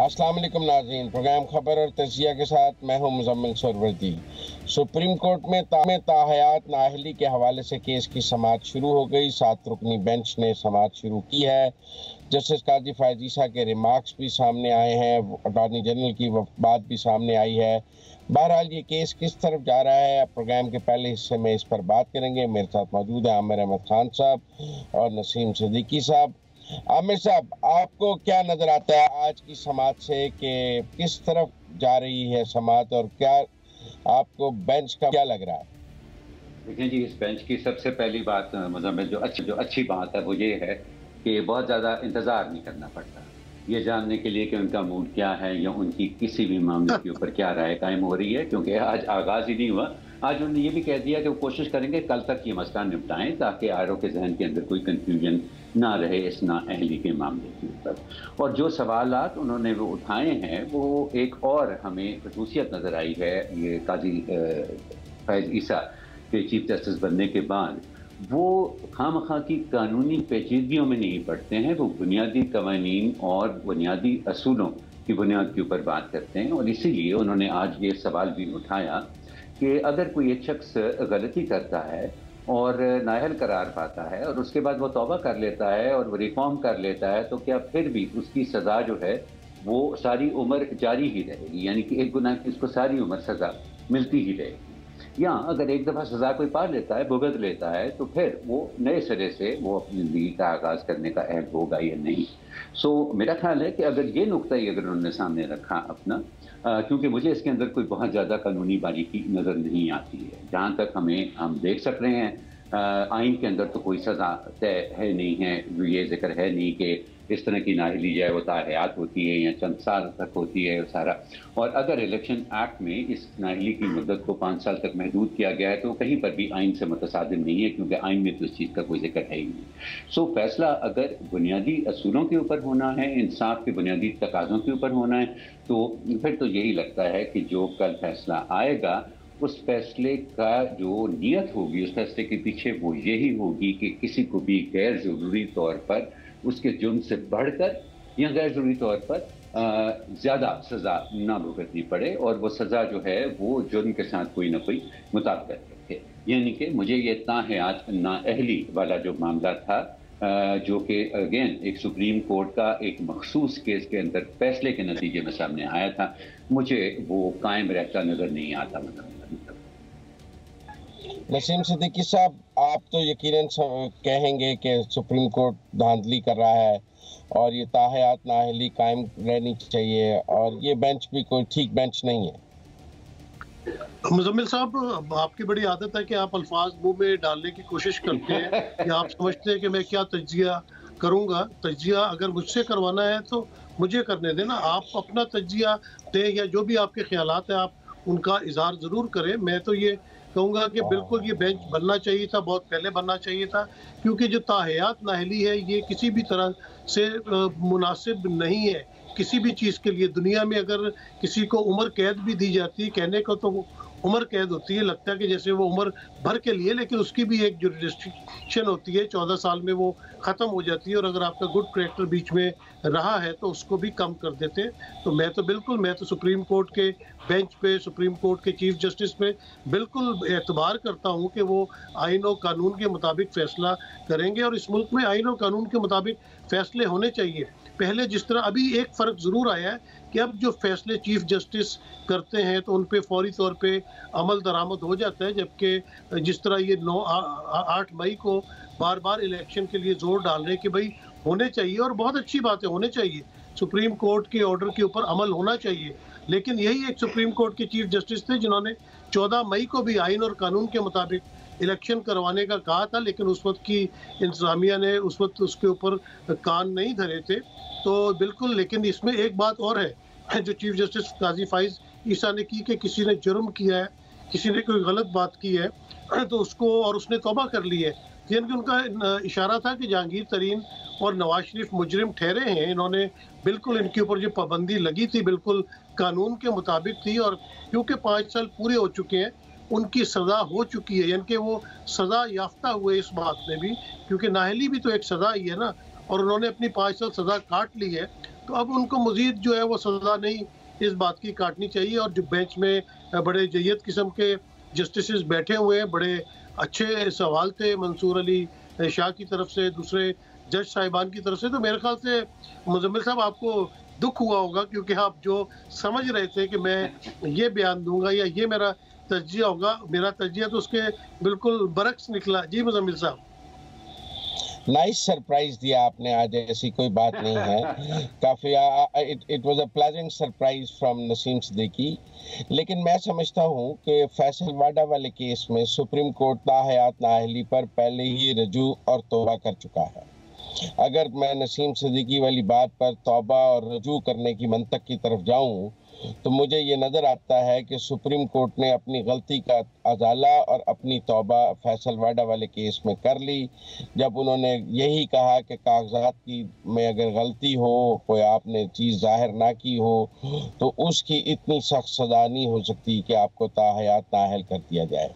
अस्सलाम वालेकुम नाज़रीन, प्रोग्राम खबर और तजिया के साथ मैं हूं मुजम्मिल सरवर्दी। सुप्रीम कोर्ट में ताहयात नाअहली के हवाले से केस की समाअत शुरू हो गई। 7 रुकनी बेंच ने समाअत शुरू की है। जस्टिस काजी फैज़ ईसा के रिमार्क्स भी सामने आए हैं, अटॉर्नी जनरल की बात भी सामने आई है। बहरहाल ये केस किस तरफ जा रहा है, प्रोग्राम के पहले हिस्से में इस पर बात करेंगे। मेरे साथ मौजूद है आमिर अहमद खान साहब और नसीम सिद्दीकी साहब। आमिर साहब, आपको क्या नजर आता है आज की समाअत से कि किस तरफ जा रही है समाअत, और क्या आपको बेंच का क्या लग रहा है? देखें जी, इस बेंच की सबसे पहली बात मुजम्मिल जो अच्छी बात है वो ये है कि बहुत ज़्यादा इंतज़ार नहीं करना पड़ता ये जानने के लिए कि उनका मूड क्या है या उनकी किसी भी मामले के ऊपर क्या राय कायम हो रही है, क्योंकि आज आगाज़ ही नहीं हुआ। आज उन्होंने ये भी कह दिया कि वो कोशिश करेंगे कल तक ये मसला निपटाएं ताकि आरओ के जहन के अंदर कोई कंफ्यूजन ना रहे इस नाअहली के मामले के ऊपर। और जो सवालात उन्होंने वो उठाए हैं वो एक और हमें खसूसियत नज़र आई है ये काजी फैज़ ईसा के चीफ जस्टिस बनने के बाद। वो खामखा की कानूनी पेचीदगियों में नहीं पड़ते हैं, वो बुनियादी कवानीन और बुनियादी असूलों की बुनियाद के ऊपर बात करते हैं। और इसीलिए उन्होंने आज ये सवाल भी उठाया कि अगर कोई एक शख्स गलती करता है और नाअहल करार पाता है और उसके बाद वो तौबा कर लेता है और वो रिफॉर्म कर लेता है, तो क्या फिर भी उसकी सज़ा जो है वो सारी उम्र जारी ही रहेगी, यानी कि एक गुनाह की उसको सारी उम्र सज़ा मिलती ही रहेगी। या अगर एक दफ़ा सज़ा कोई पा लेता है, भुगत लेता है, तो फिर वो नए सिरे से वो अपनी ज़िंदगी का आगाज़ करने का अहल होगा या नहीं। सो मेरा ख्याल है कि अगर ये नुक्ता ही अगर उन्होंने सामने रखा अपना, क्योंकि मुझे इसके अंदर कोई बहुत ज़्यादा कानूनी बारीकी नज़र नहीं आती है। जहाँ तक हम देख सक रहे हैं आइन के अंदर तो कोई सज़ा तय है नहीं है, ये जिक्र है नहीं कि इस तरह की नाअहली जाए वो ताहयात होती है या चंद साल तक होती है सारा। और अगर इलेक्शन एक्ट में इस नाअहली की मुद्दत को 5 साल तक महदूद किया गया है तो कहीं पर भी आइन से मुतसादिम नहीं है, क्योंकि आइन में तो इस चीज़ का कोई जिक्र है ही नहीं। सो फैसला अगर बुनियादी असूलों के ऊपर होना है, इंसाफ के बुनियादी तकाज़ों के ऊपर होना है, तो फिर तो यही लगता है कि जो कल फैसला आएगा उस फैसले का जो नीयत होगी उस फैसले के पीछे वो यही होगी कि किसी को भी गैर ज़रूरी तौर पर उसके जुर्म से बढ़कर या गैर ज़रूरी तौर पर ज़्यादा सज़ा ना भुगतनी पड़े, और वो सज़ा जो है वो जुर्म के साथ कोई ना कोई मुताबिकत रखे। यानी कि मुझे ये ताहयात नाअहली वाला जो मामला था, जो कि अगेन एक सुप्रीम कोर्ट का एक मखसूस केस के अंदर फैसले के नतीजे में सामने आया था, मुझे वो कायम रहता नज़र नहीं आता। नसीम सिद्दीकी साहब, आप तो यकीनन कहेंगे कि सुप्रीम कोर्ट धांधली कर रहा है और ये ताहयात नाअहली कायम रहनी चाहिए, और ये बेंच भी कोई ठीक बेंच नहीं है। मुजम्मिल साहब, आपकी बड़ी आदत है कि आप अल्फाज मुंह में डालने की कोशिश करते हैं या आप समझते हैं कि मैं क्या तज्जिया करूंगा। तज्जिया अगर मुझसे करवाना है तो मुझे करने देना, आप अपना तज्जिया दें या जो भी आपके ख्यालात हैं आप उनका इजहार ज़रूर करें। मैं तो ये कहूँगा कि बिल्कुल ये बेंच बनना चाहिए था, बहुत पहले बनना चाहिए था, क्योंकि जो ताहयात नाअहली है ये किसी भी तरह से मुनासिब नहीं है किसी भी चीज़ के लिए। दुनिया में अगर किसी को उम्र कैद भी दी जाती है, कहने को तो उम्र कैद होती है, लगता है कि जैसे वो उम्र भर के लिए, लेकिन उसकी भी एक जुरिडिक्शन होती है, 14 साल में वो ख़त्म हो जाती है, और अगर आपका गुड कैरेक्टर बीच में रहा है तो उसको भी कम कर देते हैं। तो मैं तो सुप्रीम कोर्ट के बेंच पे, सुप्रीम कोर्ट के चीफ जस्टिस पे बिल्कुल एतबार करता हूँ कि वो आइन और कानून के मुताबिक फ़ैसला करेंगे, और इस मुल्क में आइन और कानून के मुताबिक फ़ैसले होने चाहिए। पहले जिस तरह, अभी एक फ़र्क ज़रूर आया है कि अब जो फैसले चीफ जस्टिस करते हैं तो उन पे फौरी तौर पे अमल दरामद हो जाता है, जबकि जिस तरह ये 8 मई को बार बार इलेक्शन के लिए जोर डाल रहे हैं कि भाई होने चाहिए, और बहुत अच्छी बात है, होने चाहिए, सुप्रीम कोर्ट के ऑर्डर के ऊपर अमल होना चाहिए। लेकिन यही एक सुप्रीम कोर्ट के चीफ जस्टिस थे जिन्होंने 14 मई को भी आइन और कानून के मुताबिक इलेक्शन करवाने का कहा था, लेकिन उस वक्त की इंतजामिया ने उस वक्त उसके ऊपर कान नहीं धरे थे। तो बिल्कुल, लेकिन इसमें एक बात और है जो चीफ जस्टिस काजी फैज़ ईसा ने की कि किसी ने जुर्म किया है, किसी ने कोई गलत बात की है तो उसको, और उसने तौबा कर ली है, यानी कि उनका इशारा था कि जहांगीर तरीन और नवाज शरीफ मुजरिम ठहरे हैं, इन्होंने बिल्कुल इनके ऊपर जो पाबंदी लगी थी बिल्कुल कानून के मुताबिक थी, और क्योंकि 5 साल पूरे हो चुके हैं उनकी सज़ा हो चुकी है, यानी कि वो सज़ा याफ्ता हुए इस बात में भी, क्योंकि नाअहली भी तो एक सज़ा ही है ना, और उन्होंने अपनी 5 साल सज़ा काट ली है। तो अब उनको मजीद जो है वो सजा नहीं इस बात की काटनी चाहिए। और जो बेंच में बड़े जय्यद किस्म के जस्टिस बैठे हुए हैं, बड़े अच्छे सवाल थे मंसूर अली शाह की तरफ से, दूसरे जज साहिबान की तरफ से, तो मेरे ख्याल से मुजम्मिल साहब आपको दुख हुआ होगा, क्योंकि आप जो समझ रहे थे कि मैं ये बयान दूंगा या ये मेरा तज्जिया होगा, मेरा तज्जिया तो उसके बिल्कुल बरक्स निकला। जी मुजम्मिल साहब। नाइस सरप्राइज दिया आपने आज, ऐसी कोई बात नहीं है। काफी it was a pleasant surprise from Naseem Siddiqui. लेकिन मैं समझता हूं कि फैसल वाडा वाले केस में सुप्रीम कोर्ट ताहयात नाअहली पर पहले ही रजू और तौबा कर चुका है। अगर मैं नसीम सिद्दीकी वाली बात पर तौबा और रजू करने की मंतक की तरफ जाऊं तो मुझे ये नज़र आता है कि सुप्रीम कोर्ट ने अपनी गलती का अजाला और अपनी तौबा फैसल वाडा वाले केस में कर ली, जब उन्होंने यही कहा कि कागजात की में अगर गलती हो, कोई आपने चीज़ जाहिर ना की हो, तो उसकी इतनी सख्त सजा नहीं हो सकती कि आपको ताहयात नाअहल कर दिया जाए।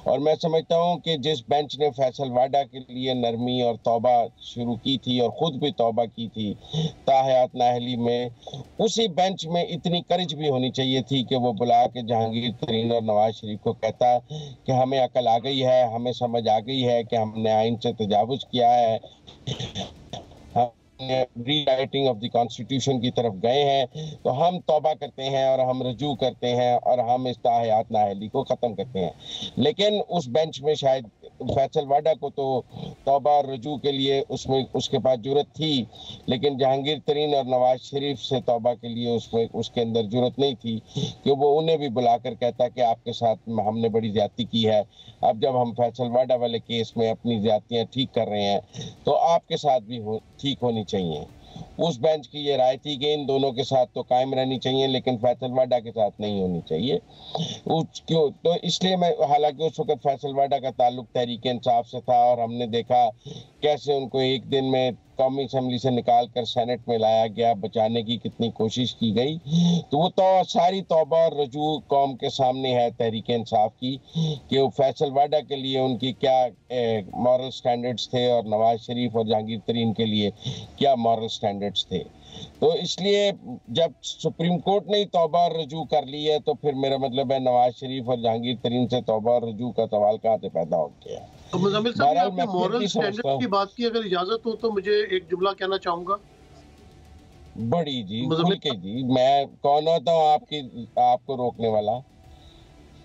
और मैं समझता हूँ कि जिस बेंच ने फैसल वाडा के लिए नरमी और तौबा शुरू की थी और ख़ुद भी तौबा की थी ताहयात नाअहली में, उसी बेंच में इतनी करेज भी होनी चाहिए थी कि वो बुला के जहांगीर तरीन और नवाज शरीफ को कहता कि हमें अकल आ गई है, हमें समझ आ गई है कि हमने आइन से तजावुज किया है, रीराइटिंग ऑफ द कॉन्स्टिट्यूशन की तरफ गए हैं, तो हम तौबा करते हैं और हम रजू करते हैं और हम इस ताहयात नाअहली को ख़त्म करते हैं। लेकिन उस बेंच में शायद फैसल वाडा को तो तौबा और रजू के लिए उसमें उसके पास जुर्रत थी, लेकिन जहांगीर तरीन और नवाज शरीफ से तौबा के लिए उसमें उसके अंदर जुर्रत नहीं थी कि वो उन्हें भी बुलाकर कहता कि आपके साथ हमने बड़ी ज्यादती की है। अब जब हम फैसल वाडा वाले केस में अपनी ज्यादतियां ठीक कर रहे हैं तो आपके साथ भी ठीक होनी चाहिए। उस बेंच की ये राय थी कि इन दोनों के साथ तो कायम रहनी चाहिए, लेकिन फैसल वाडा के साथ नहीं होनी चाहिए। क्यों? तो इसलिए मैं, हालांकि उस वक्त फैसल वाडा का ताल्लुक तहरीक इंसाफ से था और हमने देखा कैसे उनको एक दिन में कौमी असम्बली से निकाल कर सेनेट में लाया गया, बचाने की कितनी कोशिश की गई। तो वो तो सारी तौबा और रजू कौम के सामने है तहरीक इंसाफ की कि वो फैसल वाडा के लिए उनकी क्या मॉरल स्टैंडर्ड्स थे और नवाज शरीफ और जहांगीर तरीन के लिए क्या मॉरल स्टैंडर्ड्स थे। तो इसलिए जब सुप्रीम कोर्ट ने तौबा और रजू कर ली है तो फिर मेरा मतलब है नवाज शरीफ और जहांगीर तरीन से तौबा और रजू का सवाल कहाँ से पैदा हो गया। तो मुजम्मिल साहब, आपने मॉरल स्टैंडर्ड की बात की, अगर इजाजत हो तो मुझे एक जुमला कहना चाहूंगा। बड़ी जी, खुल के जी, मैं कौन होता हूँ आपको रोकने वाला।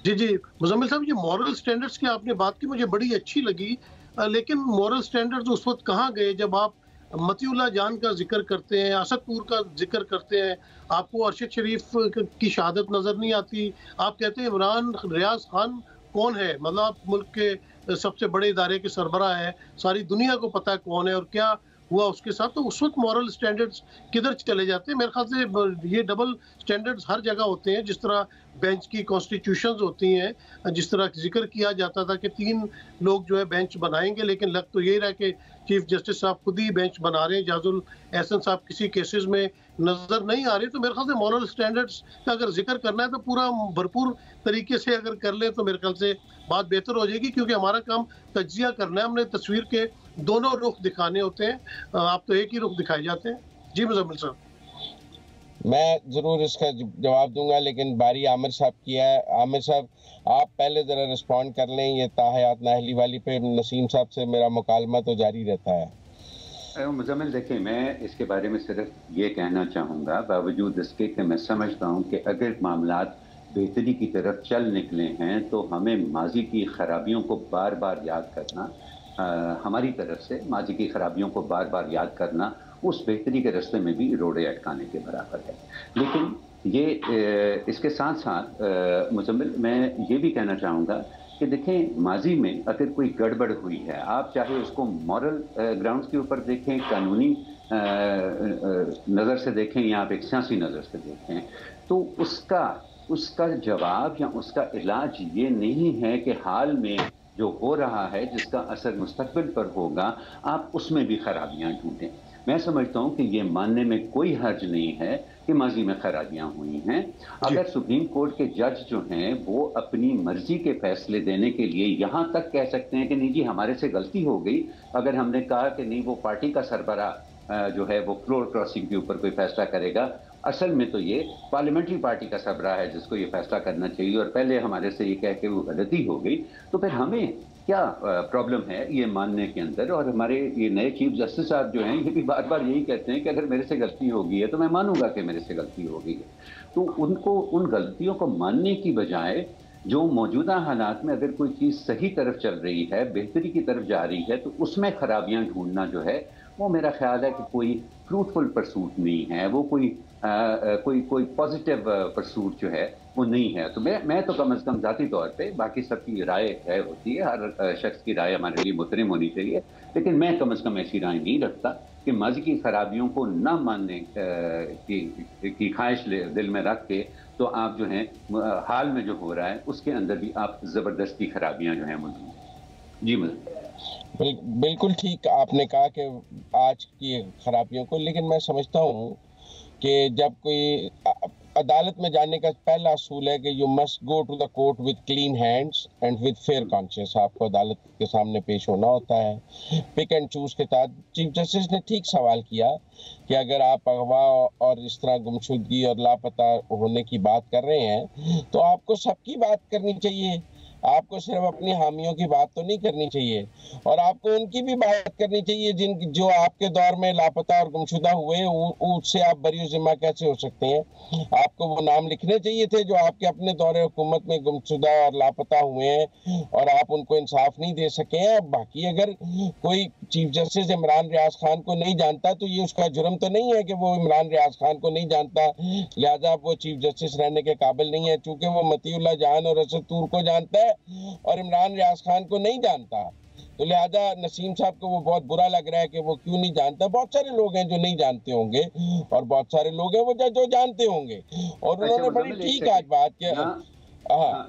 जी जी मुजम्मिल साहब, ये मॉरल स्टैंडर्ड्स की आपने बात की, मुझे बड़ी अच्छी लगी। लेकिन मॉरल स्टैंडर्ड्स उस वक्त कहाँ गए जब आप मतीउल्लाह जान का जिक्र करते हैं, असदपुर का जिक्र करते हैं, आपको अरशद शरीफ की शहादत नजर नहीं आती। आप कहते हैं इमरान रियाज खान कौन है, मतलब आप मुल्क के सबसे बड़े इदारे के सरबराह है, सारी दुनिया को पता है कौन है और क्या हुआ उसके साथ। तो उस वक्त मॉरल स्टैंडर्ड्स किधर चले जाते हैं? मेरे ख्याल से ये डबल स्टैंडर्ड्स हर जगह होते हैं। जिस तरह बेंच की कॉन्स्टिट्यूशंस होती हैं, जिस तरह जिक्र किया जाता था कि 3 लोग जो है बेंच बनाएंगे, लेकिन लग तो यही रहा कि चीफ जस्टिस साहब खुद ही बेंच बना रहे हैं, जाजुल एहसन साहब किसी केसेस में नजर नहीं आ रहे। तो मेरे ख्याल से मॉरल स्टैंडर्ड्स का अगर जिक्र करना है तो पूरा भरपूर तरीके से अगर कर ले तो मेरे ख्याल से बात बेहतर हो जाएगी, क्योंकि हमारा काम तज्जिया करना है, हमने तस्वीर के दोनों रुख दिखाने होते हैं, आप तो एक ही रुख दिखाए जाते हैं। जी मुजम्मिल साहब। मैं जरूर इसका जवाब दूंगा, लेकिन बारी आमिर साहब की है। आमिर साहब, आप पहले जरा रिस्पॉन्ड कर लें। ये ताहयात नाअहली वाली पे नसीम साहब से मेरा मुकालमा तो जारी रहता है। मुजम्मिल, देखिए, मैं इसके बारे में सिर्फ ये कहना चाहूँगा, बावजूद इसके कि मैं समझता हूँ कि अगर मामलात बेहतरी की तरफ चल निकले हैं तो हमें माजी की खराबियों को बार बार याद करना, हमारी तरफ से माजी की खराबियों को बार बार याद करना उस बेहतरी के रास्ते में भी रोड़े अटकाने के बराबर है। लेकिन ये इसके साथ साथ मुजम्मिल, मैं ये भी कहना चाहूँगा कि देखें, माजी में अगर कोई गड़बड़ हुई है, आप चाहे उसको मॉरल ग्राउंड्स के ऊपर देखें, कानूनी नज़र से देखें, या आप एक सियासी नज़र से देखें, तो उसका जवाब या उसका इलाज ये नहीं है कि हाल में जो हो रहा है जिसका असर मुस्तकबिल पर होगा, आप उसमें भी खराबियां ढूंढें। मैं समझता हूं कि ये मानने में कोई हर्ज नहीं है कि माजी में खराबियां हुई हैं। अगर सुप्रीम कोर्ट के जज जो हैं वो अपनी मर्जी के फैसले देने के लिए यहां तक कह सकते हैं कि नहीं जी, हमारे से गलती हो गई, अगर हमने कहा कि नहीं वो पार्टी का सरबराह जो है वो फ्लोर क्रॉसिंग के ऊपर कोई फैसला करेगा। असल में तो ये पार्लियामेंट्री पार्टी का सबरा है जिसको ये फैसला करना चाहिए, और पहले हमारे से ये कह के वो गलती हो गई, तो फिर हमें क्या प्रॉब्लम है ये मानने के अंदर। और हमारे ये नए चीफ जस्टिस साहब जो हैं ये भी बार बार यही कहते हैं कि अगर मेरे से गलती हो गई है तो मैं मानूंगा कि मेरे से गलती हो गई है। तो उनको उन गलतियों को मानने की बजाय जो मौजूदा हालात में अगर कोई चीज़ सही तरफ चल रही है, बेहतरी की तरफ जा रही है, तो उसमें खराबियां ढूंढना जो है वो मेरा ख्याल है कि कोई फ्रूटफुल परसूट नहीं है, वो कोई पॉजिटिव परसूट जो है वो नहीं है। तो मैं तो कम से कम जाती तौर पे, बाकी सबकी राय है होती है, हर शख्स की राय हमारे लिए मुहतरम होनी चाहिए, लेकिन मैं कम से कम ऐसी राय नहीं रखता कि माजी की खराबियों को ना मानने की ख्वाहिश दिल में रख के तो आप जो हैं हाल में जो हो रहा है उसके अंदर भी आप जबरदस्ती खराबियां जो हैं मौजूद। जी बिल्कुल ठीक आपने कहा कि आज की खराबियों को, लेकिन मैं समझता हूँ कि जब कोई अदालत में जाने का पहला असूल है कि you must go to the court with clean hands and with fair conscious. आपको अदालत के सामने पेश होना होता है पिक एंड चूज के साथ। चीफ जस्टिस ने ठीक सवाल किया कि अगर आप अगवा और इस तरह गुमशुदगी और लापता होने की बात कर रहे हैं तो आपको सबकी बात करनी चाहिए, आपको सिर्फ अपनी हामियों की बात तो नहीं करनी चाहिए, और आपको उनकी भी बात करनी चाहिए जो आपके दौर में लापता और गुमशुदा हुए। उससे आप बरी जिम्मा कैसे हो सकते हैं? आपको वो नाम लिखने चाहिए थे जो आपके अपने दौरे हुकूमत में गुमशुदा और लापता हुए हैं और आप उनको इंसाफ नहीं दे सके हैं। बाकी अगर कोई चीफ जस्टिस इमरान रियाज खान को नहीं जानता तो ये उसका जुर्म तो नहीं है कि वो इमरान रियाज खान को नहीं जानता, लिहाजा वो चीफ जस्टिस रहने के काबिल नहीं है। चूंकि वो मतीउल्लाह जहान और असद तूर को जानता है और इमरान रियाज खान को नहीं जानता, तो लिहाजा नसीम साहब को वो बहुत बुरा लग रहा है कि वो क्यों नहीं जानता। बहुत सारे लोग हैं जो नहीं जानते होंगे और बहुत सारे लोग हैं वो जो जानते होंगे, और उन्होंने बड़ी ठीक आज बात किया।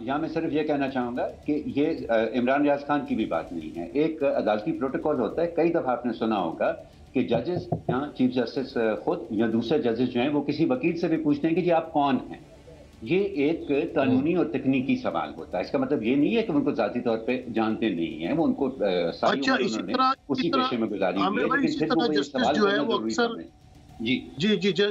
यहाँ मैं सिर्फ ये कहना चाहूंगा कि ये इमरान रियाज खान की भी बात नहीं है, एक अदालती प्रोटोकॉल होता है। कई दफा आपने सुना होगा कि जजेस यहाँ चीफ जस्टिस खुद या दूसरे जजेस जो हैं वो किसी वकील से भी पूछते हैं कि जी आप कौन हैं। ये एक कानूनी और तकनीकी सवाल होता है। इसका मतलब ये नहीं है कि उनको जाती तौर पे जानते नहीं है, वो उनको सारी उम्र उन्होंने उसी पेशे में गुजारी है, लेकिन फिर वो ये सवाल जो है वो अक्सर जी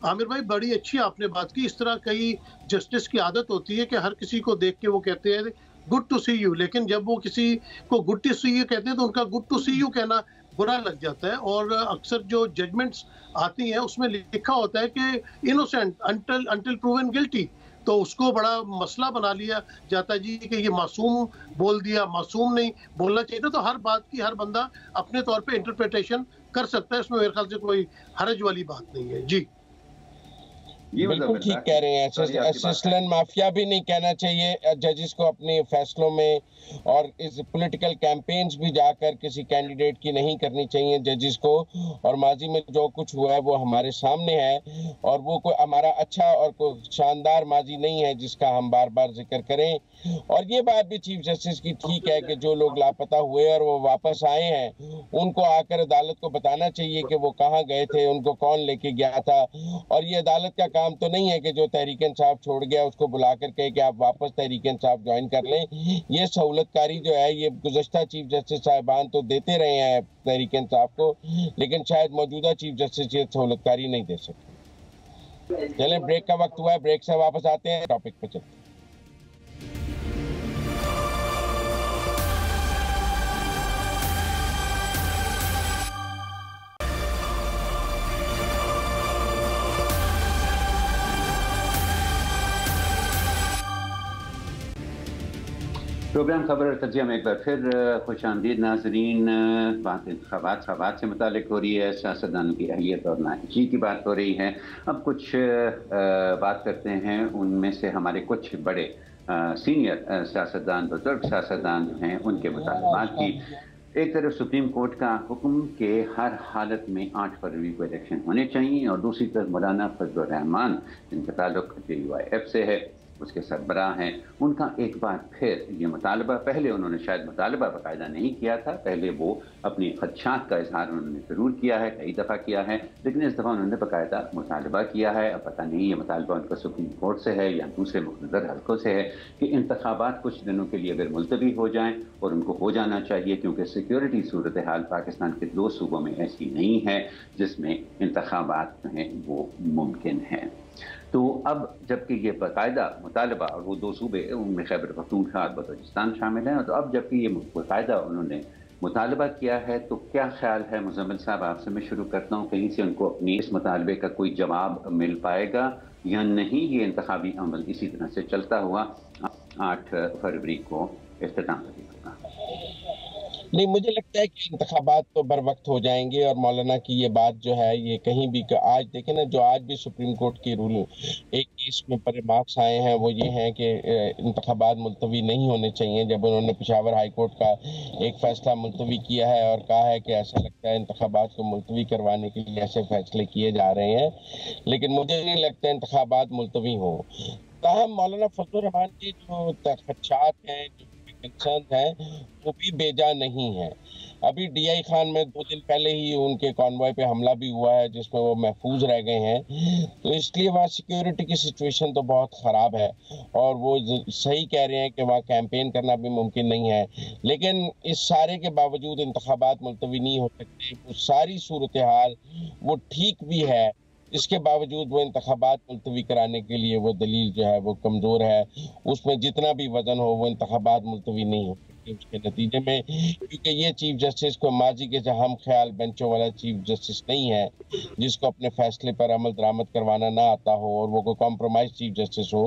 आमिर भाई बड़ी अच्छी आपने बात की। इस तरह कई जस्टिस की आदत होती है कि हर किसी को देख के वो कहते हैं गुड टू सी यू, लेकिन जब वो किसी को गुड टू सी यू कहते हैं तो उनका गुड टू सी यू कहना बुरा लग जाता है। और अक्सर जो जजमेंट्स आती हैं उसमें लिखा होता है कि इनोसेंट अंटिल प्रूवन गिल्टी, तो उसको बड़ा मसला बना लिया जाता है जी कि ये मासूम बोल दिया, मासूम नहीं बोलना चाहिए था। तो हर बात की हर बंदा अपने तौर पे इंटरप्रिटेशन कर सकता है, इसमें मेरे ख्याल से कोई हरज वाली बात नहीं है। जी बिल्कुल ठीक कह रहे हैं। असिस्टेंट माफिया भी नहीं कहना चाहिए जजेस को अपने फैसलों में, और इस पॉलिटिकल कैंपेन्स भी जाकर किसी कैंडिडेट की नहीं करनी चाहिए जजेस को। और माजी में जो कुछ हुआ है वो हमारे सामने है, और वो कोई हमारा अच्छा और कोई शानदार माजी नहीं है जिसका हम बार बार जिक्र करें। और ये बात भी चीफ जस्टिस की ठीक है कि जो लोग लापता हुए और वो वापस आए हैं उनको आकर अदालत को बताना चाहिए कि वो कहाँ गए थे, उनको कौन लेके गया था। और ये अदालत का काम तो नहीं है कि जो तहरीक इंसाफ छोड़ गया उसको बुला कर कहे कि आप वापस तहरीक इंसाफ ज्वाइन कर लें। ये सहूलतकारी जो है ये गुज़श्ता चीफ जस्टिस साहिबान तो देते रहे हैं तहरीक इंसाफ को, लेकिन शायद मौजूदा चीफ जस्टिस ये सहूलतकारी नहीं दे सकते। चलें, ब्रेक का वक्त हुआ है, ब्रेक से वापस आते हैं, टॉपिक पे चलते हैं। प्रोग्राम खबर और तजिया में एक बार फिर खुशामदीद नाजरीन। बात इंतखाबात से मुतालिक हो रही है, सियासतदानों की अहलियत और नाइजी की बात हो रही है। अब कुछ बात करते हैं उनमें से हमारे कुछ बड़े सीनियर सियासतदान, बुजुर्ग सियासतदान जो हैं उनके मुतालबात की। एक तरफ सुप्रीम कोर्ट का हुक्म के हर हालत में 8 फरवरी को इलेक्शन होने चाहिए, और दूसरी तरफ मौलाना फजलुर रहमान जिनका ताल्लुक JUIF से है, उसके सरबराह हैं, उनका एक बार फिर ये मुतालबा, पहले उन्होंने शायद मुतालबा बाकायदा नहीं किया था, पहले वो अपनी खदशात का इजहार उन्होंने ज़रूर किया है, कई दफ़ा किया है, लेकिन इस दफ़ा उन्होंने बाकायदा मुतालबा किया है। अब पता नहीं ये मुतालबा उनका सुप्रीम कोर्ट से है या दूसरे मुक़र्रर हल्कों से है कि इंतखाबात कुछ दिनों के लिए अगर मुलतवी हो जाएँ, और उनको हो जाना चाहिए, क्योंकि सिक्योरिटी सूरत हाल पाकिस्तान के 2 सूबों में ऐसी नहीं है जिसमें इंतखाबात जो हैं वो मुमकिन है। तो अब जबकि ये बाकायदा मुतालबा, और वो 2 सूबे उनमें खैबर पख्तूनख्वा और बलूचिस्तान शामिल हैं, तो अब जबकि ये बाकायदा उन्होंने मुतालबा किया है, तो क्या ख्याल है मुज़म्मिल साहब, आपसे मैं शुरू करता हूँ, कहीं से उनको अपनी इस मुतालबे का कोई जवाब मिल पाएगा या नहीं? ये इंतखाबी अमल इसी तरह से चलता हुआ 8 फरवरी को इख्तिताम पड़ेगा। नहीं, मुझे लगता है कि इंतखाबात तो बर वक्त हो जाएंगे, और मौलाना की ये बात जो है ये कहीं भी आज देखें ना, जो आज भी सुप्रीम कोर्ट की रूल एक केस में पर मार्क्स आए हैं वो ये हैं कि इंतखाबात मुलतवी नहीं होने चाहिए, जब उन्होंने पेशावर हाई कोर्ट का एक फैसला मुलतवी किया है और कहा है कि ऐसा लगता है इंतखाबात को मुलतवी करवाने के लिए ऐसे फैसले किए जा रहे हैं, लेकिन मुझे नहीं लगता इंतखाबात मुलतवी हो। ताहम मौलाना फजलुर रहमान के जो खदशात हैं, जो कंसर्न है, वो भी बेजा नहीं है। अभी डीआई खान में 2 दिन पहले ही उनके कॉन्वॉय पे हमला भी हुआ है जिसमें वो महफूज रह गए हैं, तो इसलिए वहाँ सिक्योरिटी की सिचुएशन तो बहुत ख़राब है, और वो सही कह रहे हैं कि वहाँ कैंपेन करना भी मुमकिन नहीं है। लेकिन इस सारे के बावजूद इंतखाबात मुलतवी नहीं हो सकते, वो सारी सूरत हाल वो ठीक भी है, इसके बावजूद वो इंतखाबात मुलतवी कराने के लिए वो दलील जो है वो कमज़ोर है, उसमें जितना भी वजन हो वो इंतखाबात मुलतवी नहीं हो सकते उसके नतीजे में, क्योंकि ये चीफ जस्टिस को माजी के हम ख्याल बेंचों वाला चीफ जस्टिस नहीं है जिसको अपने फैसले पर अमल दरामद करवाना ना आता हो और वो कोई कॉम्प्रोमाइज चीफ जस्टिस हो।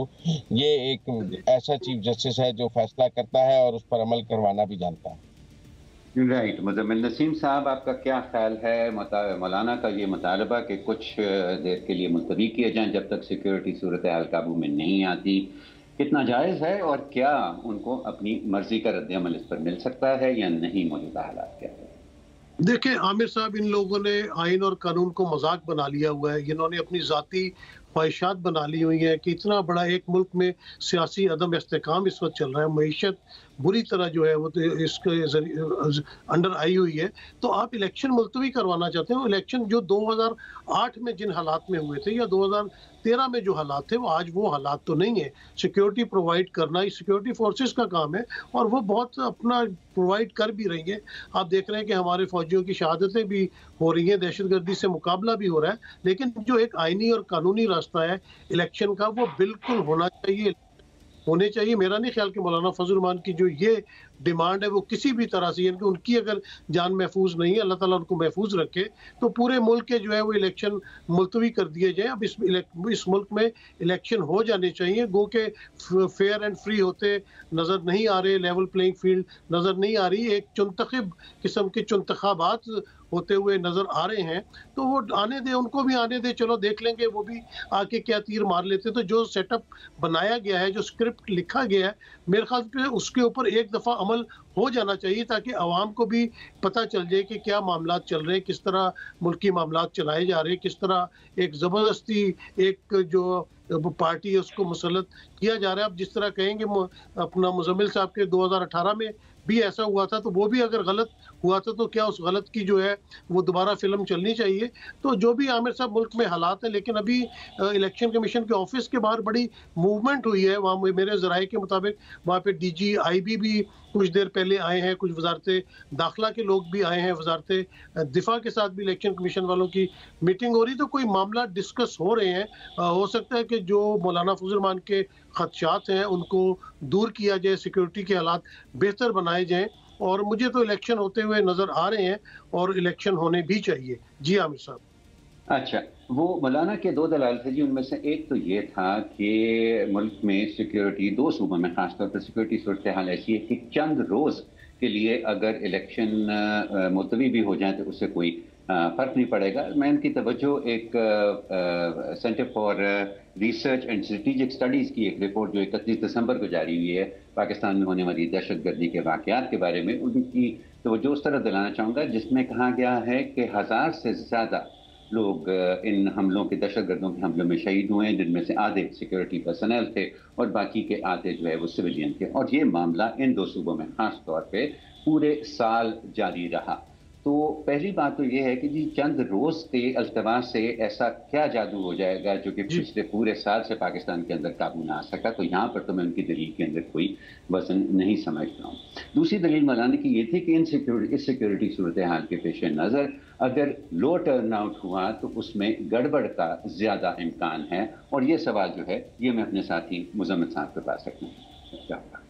ये एक ऐसा चीफ जस्टिस है जो फैसला करता है और उस पर अमल करवाना भी जानता है। राइट, मुज़म्मिल नसीम साहब, आपका क्या ख्याल है मौलाना का ये मुतालबा कि कुछ देर के लिए मुलतवी किए जाएं जब तक सिक्योरिटी सूरत हाल काबू में नहीं आती, कितना जायज़ है, और क्या उनको अपनी मर्जी का रद्द-ए-अमल इस पर मिल सकता है या नहीं? मौजूदा हालात क्या है? देखिए आमिर साहब, इन लोगों ने आइन और कानून को मजाक बना लिया हुआ है। इन्होंने अपनी जाती ख्वाहिशात बना ली हुई है कि इतना बड़ा एक मुल्क में सियासी अदम इस्तेकाम इस वक्त चल रहा है, मईशत बुरी तरह जो है वो तो इसके अंडर आई हुई है, तो आप इलेक्शन मुलतवी करवाना चाहते हो। इलेक्शन जो 2008 में जिन हालात में हुए थे या 2013 में जो हालात थे, वो आज वो हालात तो नहीं है। सिक्योरिटी प्रोवाइड करना ही सिक्योरिटी फोर्सेस का काम है और वो बहुत अपना प्रोवाइड कर भी रही है। आप देख रहे हैं कि हमारे फौजियों की शहादतें भी हो रही हैं, दहशतगर्दी से मुकाबला भी हो रहा है, लेकिन जो एक आईनी और कानूनी रास्ता है इलेक्शन का, वो बिल्कुल होने चाहिए। मेरा नहीं ख्याल कि मौलाना फजल रहमान की जो ये डिमांड है वो किसी भी तरह से, यानी कि उनकी अगर जान महफूज नहीं है, अल्लाह ताला उनको महफूज रखे, तो पूरे मुल्क के जो है वो इलेक्शन मुलतवी कर दिए जाए। अब इस मुल्क में इलेक्शन हो जाने चाहिए, गो के फेयर एंड फ्री होते नज़र नहीं आ रहे, लेवल प्लेइंग फील्ड नज़र नहीं आ रही, एक चुनतखब किस्म के चुनतखाबात होते हुए नजर आ रहे हैं, तो वो आने दे, उनको भी आने दे, चलो देख लेंगे वो भी आके क्या तीर मार लेते। तो जो सेटअप बनाया गया है, जो स्क्रिप्ट लिखा गया है, मेरे ख्याल से उसके ऊपर एक दफ़ा अमल हो जाना चाहिए ताकि आवाम को भी पता चल जाए कि क्या मामला चल रहे हैं, किस तरह मुल्की मामला चलाए जा रहे हैं, किस तरह एक ज़बरदस्ती एक जो पार्टी है उसको मुसल्लत किया जा रहा है। अब जिस तरह कहेंगे अपना मुज़म्मिल साहब के 2018 में भी ऐसा हुआ था, तो वो भी अगर गलत हुआ था तो क्या उस गलत की जो है वो दोबारा फिल्म चलनी चाहिए। तो जो भी आमिर साहब मुल्क में हालात हैं, लेकिन अभी इलेक्शन कमीशन के ऑफिस के बाहर बड़ी मूवमेंट हुई है। वहाँ मेरे ज़राए के मुताबिक वहाँ पे DG IB भी कुछ देर पहले आए हैं, कुछ वजारत दाखिला के लोग भी आए हैं, वजारत दिफा के साथ भी इलेक्शन कमीशन वालों की मीटिंग हो रही, तो कोई मामला डिस्कस हो रहे हैं। हो सकता है कि जो मौलाना फजल रहमान के खदशात हैं उनको दूर किया जाए, सिक्योरिटी के हालात बेहतर बनाए जाएं, और मुझे तो इलेक्शन होते हुए नजर आ रहे हैं और इलेक्शन होने भी चाहिए। जी आमिर साहब। अच्छा, वो मौलाना के 2 दलाल थे जी, उनमें से एक तो ये था कि मुल्क में सिक्योरिटी 2 सूबों में खासतौर पर सिक्योरिटी सूरत हाल ऐसी है कि चंद रोज़ के लिए अगर इलेक्शन मुलतवी भी हो जाए तो उससे कोई फ़र्क नहीं पड़ेगा। मैं इनकी तवज्जो एक centre for research and strategic studies की एक रिपोर्ट जो 31 दिसंबर को जारी हुई है पाकिस्तान में होने वाली दहशतगर्दी के वाक़यात के बारे में, उनकी तवज्जो उस तरफ दिलाना चाहूँगा जिसमें कहा गया है कि 1000 से ज़्यादा लोग इन हमलों के, दहशतगर्दों के हमलों में शहीद हुए हैं, जिनमें से आधे सिक्योरिटी पर्सनल थे और बाकी के आधे जो है वो सिविलियन थे। और ये मामला इन 2 सूबों में खास तौर पे पूरे साल जारी रहा। तो पहली बात तो ये है कि जी चंद रोज के अल्तमास से ऐसा क्या जादू हो जाएगा जो कि पिछले पूरे साल से पाकिस्तान के अंदर काबू ना आ सका। तो यहाँ पर तो मैं उनकी दलील के अंदर कोई वजन नहीं समझता हूँ। दूसरी दलील मौलाना की ये थी कि इस सिक्योरिटी सूरत हाल के पेश नज़र अगर लो टर्न आउट हुआ तो उसमें गड़बड़ का ज्यादा इम्कान है। और ये सवाल जो है ये मैं अपने साथी मुजम्मिल साहब के पास रखना।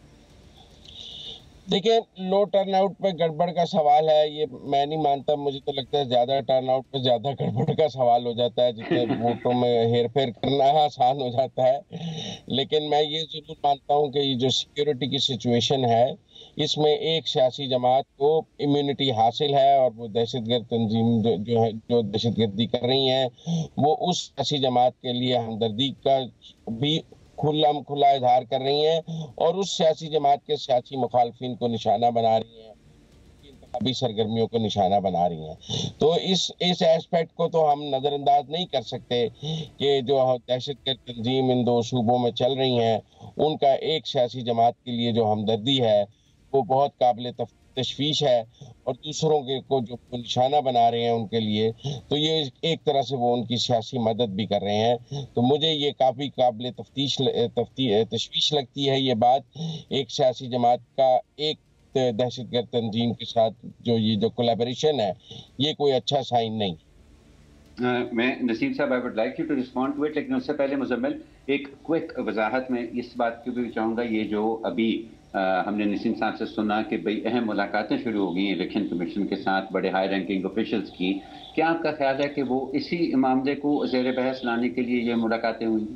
देखिए, लो टर्नआउट पे गड़बड़ का सवाल है, ये मैं नहीं मानता। मुझे तो लगता है ज्यादा टर्नआउट पे ज्यादा गड़बड़ का सवाल हो जाता है, जितने वोटों में हेरफेर करना आसान हो जाता है। लेकिन मैं ये जरूर मानता हूँ कि ये जो सिक्योरिटी की सिचुएशन है, इसमें एक सियासी जमात को इम्यूनिटी हासिल है और वो दहशतगर्द तंजीम जो है, जो दहशतगर्दी कर रही हैं, वो उस सियासी जमात के लिए हमदर्दी का भी खुला इजहार कर रही हैं और उस सियासी जमात के सियासी मुखालफिन को निशाना बना रही हैं, इंतखाबी सरगर्मियों को निशाना बना रही हैं। तो इस एस्पेक्ट को तो हम नज़रअंदाज नहीं कर सकते कि जो दहशतगर्द तंजीम इन दो सूबों में चल रही हैं, उनका एक सियासी जमात के लिए जो हमदर्दी है वो बहुत काबिल तशवीश है और दूसरों के को जो निशाना बना रहे हैं उनके लिए, तो ये एक तरह से वो उनकी सियासी मदद भी कर रहे हैं। तो मुझे ये काफ़ी काबिल तशवीश लगती है ये बात, एक सियासी जमात का एक दहशतगर्द तंजीम के साथ जो कोलैबोरेशन है, ये कोई अच्छा साइन नहीं। मैं नसीम साहब I would like you to respond to it, लेकिन उससे पहले मुजम्मिल एक क्विक वजाहत में इस बात की भी चाहूँगा। ये जो अभी हमने नसीम साहब से सुना कि भाई अहम मुलाकातें शुरू हो गई इलेक्शन कमीशन के साथ बड़े हाई रैंकिंग ऑफिशियल्स की, क्या आपका ख्याल है कि वो इसी मामले को ज़ेर बहस लाने के लिए ये मुलाकातें हुई?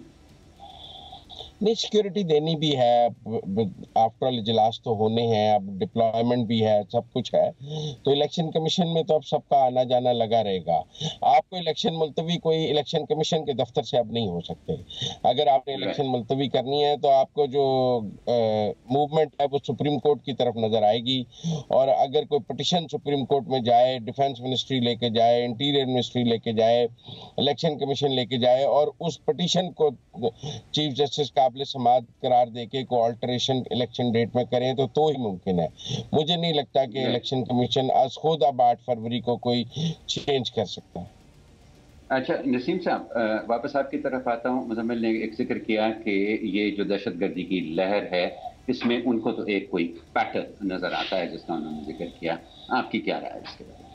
नहीं, सिक्योरिटी देनी भी है, आफ्टर ऑल इजलास तो होने हैं, अब डिप्लॉयमेंट भी है, सब कुछ है। तो इलेक्शन कमीशन में तो अब सबका आना जाना लगा रहेगा। आपको इलेक्शन मुलतवी कोई इलेक्शन कमीशन के दफ्तर से अब नहीं हो सकते। अगर आपने इलेक्शन मुलतवी करनी है तो आपको जो मूवमेंट है वो सुप्रीम कोर्ट की तरफ नजर आएगी, और अगर कोई पिटिशन सुप्रीम कोर्ट में जाए, डिफेंस मिनिस्ट्री लेके जाए, इंटीरियर मिनिस्ट्री लेके जाए, इलेक्शन कमीशन लेके जाए और उस पिटिशन को चीफ जस्टिस काबिल समाअत करार देके को अल्टरेशन इलेक्शन डेट में करें तो ही मुमकिन है। मुझे नहीं लगता कि इलेक्शन कमीशन आज खुद अब 8 फरवरी को कोई चेंज कर सकता है। अच्छा नसीम साहब, वापस आपकी तरफ आता हूँ। मुजम्मिल ने एक जिक्र किया कि ये जो दहशतगर्दी की लहर है, इसमें उनको तो एक कोई पैटर्न नजर आता है जिसका उन्होंने जिक्र किया। आपकी क्या राय है इसके बारे में?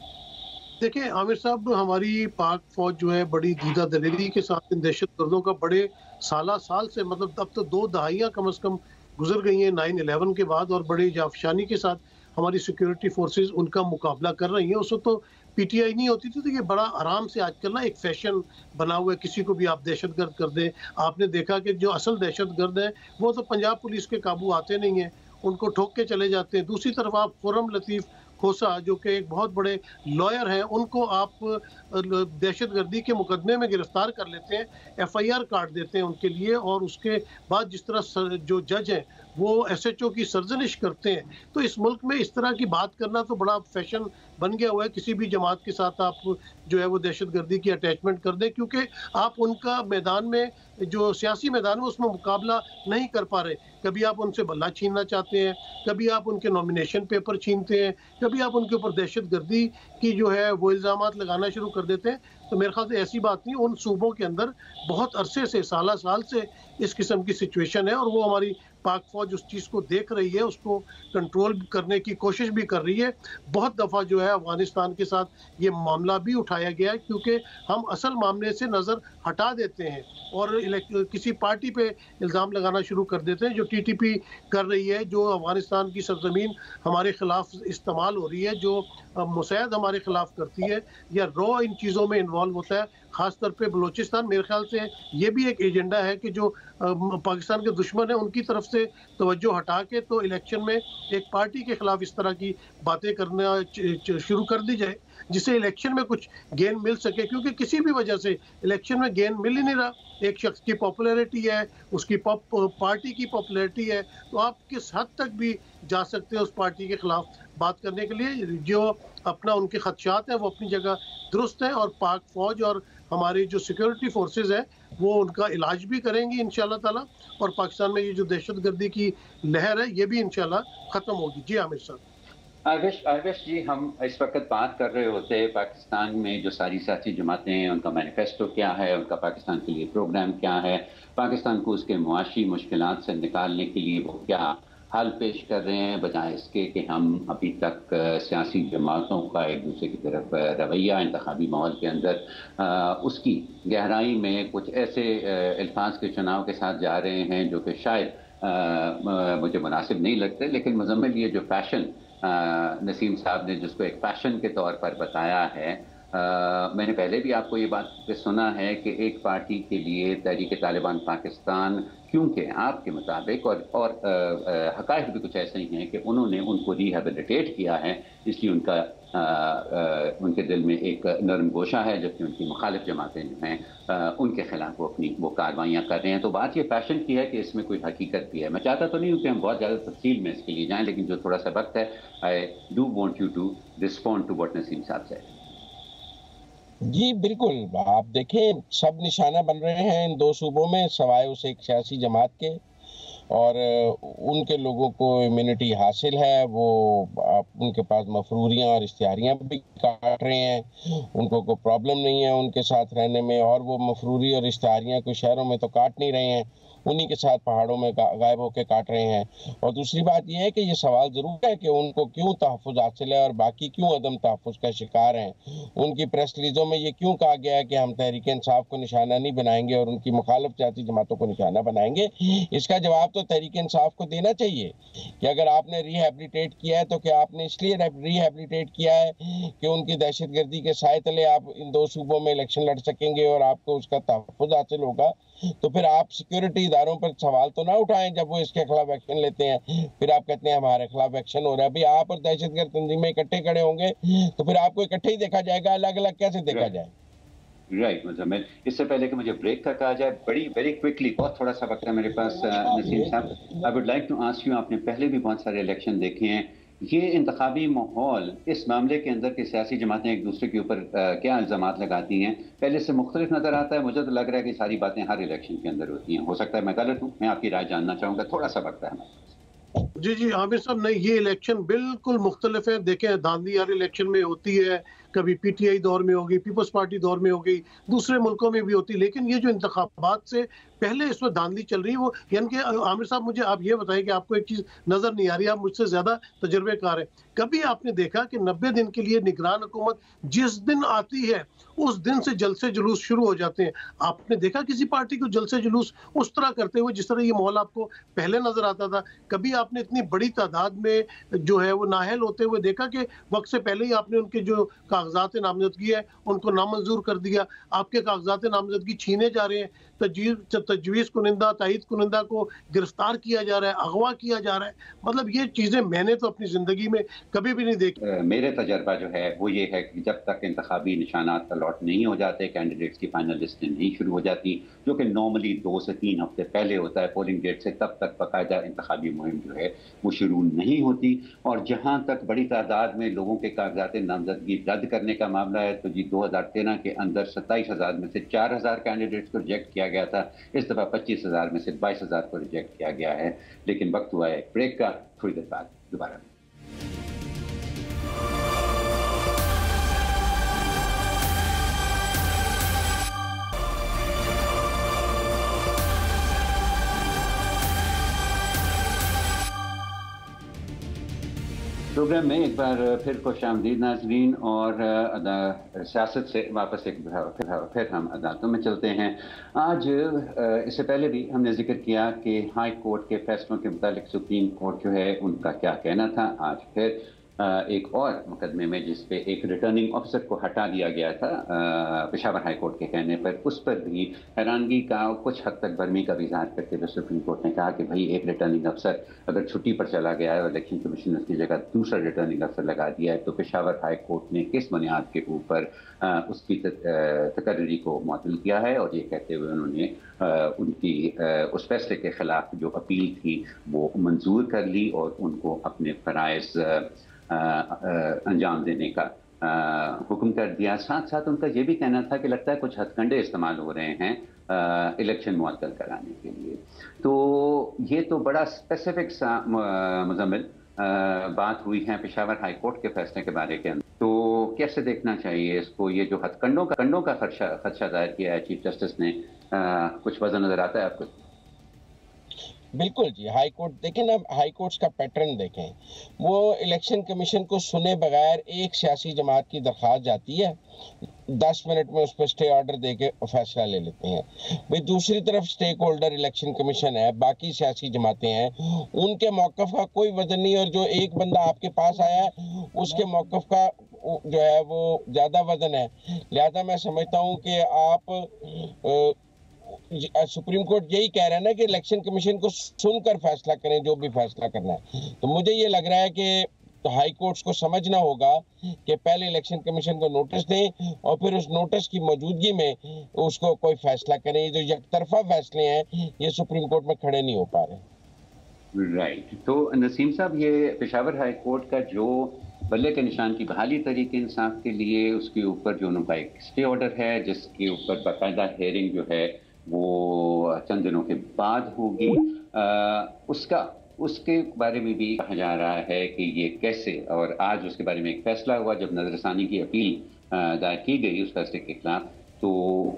देखिए आमिर साहब, हमारी पाक फौज जो है बड़ी दीदा दलेरी के साथ इन दहशतगर्दों का बड़े साल से, मतलब अब तो 2 दहाइयाँ कम से कम गुजर गई हैं 9/11 के बाद, और बड़ी जाफशानी के साथ हमारी सिक्योरिटी फोर्सेस उनका मुकाबला कर रही हैं। उसको तो पीटीआई नहीं होती थी, तो ये बड़ा आराम से आजकल ना एक फैशन बना हुआ है, किसी को भी आप दहशतगर्द कर दें। आपने देखा कि जो असल दहशतगर्द हैं वो तो पंजाब पुलिस के काबू आते नहीं हैं, उनको ठोक के चले जाते हैं। दूसरी तरफ आप खुर्रम लतीफ़ खोसा जो कि एक बहुत बड़े लॉयर हैं, उनको आप दहशतगर्दी के मुकदमे में गिरफ्तार कर लेते हैं, एफआईआर काट देते हैं उनके लिए, और उसके बाद जिस तरह जो जज हैं वो एसएचओ की सरजनिश करते हैं। तो इस मुल्क में इस तरह की बात करना तो बड़ा फैशन बन गया हुआ है। किसी भी जमात के साथ आप जो है वो दहशतगर्दी की अटैचमेंट कर दें, क्योंकि आप उनका मैदान में जो सियासी मैदान है उसमें मुकाबला नहीं कर पा रहे। कभी आप उनसे बल्ला छीनना चाहते हैं, कभी आप उनके नॉमिनेशन पेपर छीनते हैं, कभी आप उनके ऊपर दहशतगर्दी की जो है वो इल्ज़ामात लगाना शुरू कर देते हैं। तो मेरे ख्याल से ऐसी बात नहीं, उन सूबों के अंदर बहुत अरसे से, साल से इस किस्म की सिचुएशन है, और वो हमारी पाक फौज उस चीज़ को देख रही है, उसको कंट्रोल करने की कोशिश भी कर रही है। बहुत दफ़ा जो है अफगानिस्तान के साथ ये मामला भी उठाया गया है, क्योंकि हम असल मामले से नज़र हटा देते हैं और किसी पार्टी पे इल्ज़ाम लगाना शुरू कर देते हैं, जो टीटीपी कर रही है, जो अफगानिस्तान की सरजमीन हमारे खिलाफ इस्तेमाल हो रही है, जो मुसैद हमारे खिलाफ करती है, या रॉ इन चीज़ों में इन्वॉल्व होता है, ख़ासतौर पे बलूचिस्तान। मेरे ख्याल से ये भी एक एजेंडा है कि जो पाकिस्तान के दुश्मन है उनकी तरफ से तवज्जो हटा के तो इलेक्शन में एक पार्टी के खिलाफ इस तरह की बातें करना शुरू कर दी जाए, जिससे इलेक्शन में कुछ गेन मिल सके, क्योंकि किसी भी वजह से इलेक्शन में गेन मिल ही नहीं रहा। एक शख्स की पॉपुलैरिटी है, उसकी पार्टी की पॉपुलैरिटी है, तो आप किस हद तक भी जा सकते हैं उस पार्टी के खिलाफ बात करने के लिए। जो अपना उनके खदशात हैं वो अपनी जगह दुरुस्त है, और पाक फौज और हमारी जो सिक्योरिटी फोर्सेस हैं वो उनका इलाज भी करेंगी इंशाल्लाह ताला, और पाकिस्तान में ये जो दहशतगर्दी की लहर है ये भी इंशाल्लाह ख़त्म होगी। जी आमिर साहब। आविश जी, हम इस वक्त बात कर रहे होते हैं पाकिस्तान में जो सारी सियासी जमातें हैं, उनका मैनिफेस्टो क्या है, उनका पाकिस्तान के लिए प्रोग्राम क्या है, पाकिस्तान को उसके मुआशी मुश्किलात से निकालने के लिए वो क्या हल पेश कर रहे हैं, बजाय इसके कि हम अभी तक सियासी जमातों का एक दूसरे की तरफ रवैया इंतखाबी माहौल के अंदर उसकी गहराई में कुछ ऐसे अल्फाज के चुनाव के साथ जा रहे हैं जो कि शायद मुझे मुनासिब नहीं लगते। लेकिन मुजम्मिल, ये जो फैशन नसीम साहब ने जिसको एक फैशन के तौर पर बताया है, मैंने पहले भी आपको ये बात सुना है कि एक पार्टी के लिए तहरीक तालिबान पाकिस्तान, क्योंकि आपके मुताबिक और हकायक भी कुछ ऐसे ही हैं कि उन्होंने उनको रिहेबिलिटेट किया है, इसलिए उनके दिल में एक नरम गोशा है, जबकि उनकी मुखालिफ जमातें जो हैं उनके खिलाफ वो कार्रवाइयाँ कर रहे हैं। तो बात ये फैशन की है कि इसमें कोई हकीकत भी है। मैं चाहता तो नहीं हूँ कि हम बहुत ज़्यादा तफसील में इसके लिए जाएं, लेकिन जो थोड़ा सा वक्त है, I do want you to respond to what Naseem साहब से। जी बिल्कुल, आप देखें सब निशाना बन रहे हैं इन दो सूबों में, सवाए उस एक सियासी जमात के, और उनके लोगों को इम्यूनिटी हासिल है। वो उनके पास मफरूरियाँ और इश्तिहारियाँ भी काट रहे हैं, उनको कोई प्रॉब्लम नहीं है उनके साथ रहने में, और वो मफरूरी और इश्तिहारियाँ कोई शहरों में तो काट नहीं रहे हैं, उन्हीं के साथ पहाड़ों में गायब होकर काट रहे हैं। और दूसरी बात यह है कि ये सवाल ज़रूर है कि उनको क्यों तहफ़्फ़ुज़ हासिल है और बाकी क्यों अदम तहफ़्फ़ुज़ का शिकार हैं। उनकी प्रेस रिलीज़ों में ये क्यों कहा गया है कि हम तहरीक इंसाफ को निशाना नहीं बनाएंगे और उनकी मुखालिफ सियासी जमातों को निशाना बनाएंगे। इसका जवाब तो तहरीक इंसाफ को देना चाहिए कि अगर आपने रिहेबिलिटेट किया है तो क्या आपने इसलिए रिहेबिलिटेट किया है कि उनकी दहशतगर्दी के साए तले आप इन दो सूबों में इलेक्शन लड़ सकेंगे और आपको उसका तहफ़्फ़ुज़ हासिल होगा। तो फिर आप सिक्योरिटी इदारों पर सवाल तो ना उठाएं जब वो इसके खिलाफ एक्शन लेते हैं, फिर आप कहते हैं हमारे खिलाफ एक्शन हो रहा है। भाई आप और दहशतगर्द तंजीमें इकट्ठे खड़े होंगे तो फिर आपको इकट्ठे ही देखा जाएगा, अलग अलग कैसे देखा जाए। राइट मुजम्मिल, इससे पहले कि मुझे ब्रेक का कहा जाए, बड़ी वेरी क्विकली, बहुत थोड़ा सा वक्त है मेरे पास नसीम साहब, I would like to ask you, आपने पहले भी बहुत सारे इलेक्शन देखे हैं, ये इंतखाबी माहौल, इस मामले के अंदर की सियासी जमातें एक दूसरे के ऊपर क्या इल्ज़ामात लगाती हैं, पहले से मुख्तलिफ नज़र आता है? मुझे तो लग रहा है कि सारी बातें हर इलेक्शन के अंदर होती हैं। हो सकता है मैं गलत हूँ, मैं आपकी राय जानना चाहूँगा, थोड़ा सा वक्त है हमारे पास। जी आमिर साहब, नहीं, ये इलेक्शन बिल्कुल मुख्तलिफ है। देखें, धांधली हर इलेक्शन में होती है, कभी पीटीआई दौर में होगी, पीपल्स पार्टी दौर में होगी, दूसरे मुल्कों में भी होती है, लेकिन ये जो इंतखाबात से पहले इसमें धांधली चल रही है वो, यानी कि आमिर साहब मुझे आप ये बताएं कि आपको एक चीज नजर नहीं आ रही, आप मुझसे ज्यादा तजुर्बेकार है, कभी आपने देखा कि 90 दिन के लिए निगरान हुकूमत जिस दिन आती है उस दिन से जलसे जुलूस शुरू हो जाते हैं? आपने देखा किसी पार्टी को जलसे जुलूस उस तरह करते हुए जिस तरह ये माहौल आपको पहले नजर आता था? कभी आपने इतनी बड़ी तादाद में जो है वो नाअहल होते हुए देखा कि वक्त से पहले ही आपने उनके जो कागजात नामजदगी है उनको नामंजूर कर दिया, आपके कागजात नामजदगी छीने जा रहे हैं, तजवीज़ कुनिंदा, तायद कुनिंदा को गिरफ्तार किया जा रहा है, अगवा किया जा रहा है? मतलब ये चीजें मैंने तो अपनी जिंदगी में कभी भी नहीं देखी। मेरे तजर्बा जो है वो ये है कि जब तक इंतखाबी निशानात अलॉट नहीं हो जाते, कैंडिडेट्स की फाइनल लिस्टें नहीं शुरू हो जाती, जो कि नॉर्मली 2 से 3 हफ्ते पहले होता है पोलिंग डेट से, तब तक बाकायदा इंतखाबी मुहिम जो है वो शुरू नहीं होती। और जहां तक बड़ी तादाद में लोगों के कागजात नामजदगी रद्द करने का मामला है, तो जी 2013 के अंदर 27,000 में से 4,000 कैंडिडेट्स को रिजेक्ट किया गया था, इस दफा 25,000 में से 22,000 को रिजेक्ट किया गया है। लेकिन वक्त हुआ है ब्रेक का, थोड़ी देर बाद दोबारा। प्रोग्राम में एक बार फिर खुशामदीद नाज़रीन, और सियासत से वापस फिर हम अदालतों में चलते हैं। आज इससे पहले भी हमने जिक्र किया कि हाई कोर्ट के फैसलों के मुतालिक सुप्रीम कोर्ट जो है उनका क्या कहना था। आज फिर एक और मुकदमे में जिस पे एक रिटर्निंग ऑफिसर को हटा दिया गया था पेशावर हाई कोर्ट के कहने पर, उस पर भी हैरानगी का कुछ हद तक बर्मी का भी इज़हार करते हुए सुप्रीम कोर्ट ने कहा कि भाई एक रिटर्निंग अफसर अगर छुट्टी पर चला गया है और इलेक्शन कमीशन उसकी जगह दूसरा रिटर्निंग अफसर लगा दिया है, तो पेशावर हाई कोर्ट ने किस बुनियाद के ऊपर उसकी तकर्री को मुअत्तल किया है। और ये कहते हुए उन्होंने उनकी उस फैसले के खिलाफ जो अपील थी वो मंजूर कर ली और उनको अपने फ़राइज़ अंजाम देने का हुक्म कर दिया। साथ साथ उनका ये भी कहना था कि लगता है कुछ हथकंडे इस्तेमाल हो रहे हैं इलेक्शन मुअत्तल कराने के लिए। तो ये तो बड़ा स्पेसिफिक सा मुजम्मिल बात हुई है पेशावर हाई कोर्ट के फैसले के बारे के अंदर, तो कैसे देखना चाहिए इसको? ये जो हथकंडों का खदशा जाहिर किया है चीफ जस्टिस ने, कुछ वजह नजर आता है आपको? बिल्कुल जी, हाई कोर्ट देखें ना, हाई कोर्ट्स का पैटर्न देखें। वो इलेक्शन कमीशन को सुने बगैर एक सियासी जमात की दरख्वास्त जाती है, 10 मिनट में उस पर स्टे ऑर्डर दे के फैसला ले लेते हैं। भाई दूसरी तरफ स्टेक होल्डर इलेक्शन कमीशन है, बाकी सियासी जमातें हैं, उनके मौक़िफ़ का कोई वजन नहीं, और जो एक बंदा आपके पास आया है उसके मौक़िफ़ का जो है वो ज़्यादा वजन है। लिहाजा मैं समझता हूँ कि आप सुप्रीम कोर्ट यही कह रहा है ना कि इलेक्शन कमीशन को सुनकर फैसला करें, जो भी फैसला करना है। तो मुझे ये लग रहा है कि हाई कोर्ट्स को समझना होगा कि पहले इलेक्शन कमीशन को नोटिस दें और फिर उस नोटिस की मौजूदगी में उसको कोई फैसला करें। ये जो एकतरफा फैसले हैं ये सुप्रीम कोर्ट में खड़े नहीं हो पा रहे। राइट, तो नसीम साहब, ये पेशावर हाई कोर्ट का जो बल्ले के निशान की बहाली तरीके इंसाफ के लिए, उसके ऊपर जो उनका एक स्टे ऑर्डर है जिसके ऊपर बाकायदा हेयरिंग जो है वो चंद दिनों के बाद होगी, उसके बारे में भी कहा जा रहा है कि ये कैसे, और आज उसके बारे में एक फैसला हुआ जब नजरसानी की अपील दायर की गई उस फैसले के खिलाफ, तो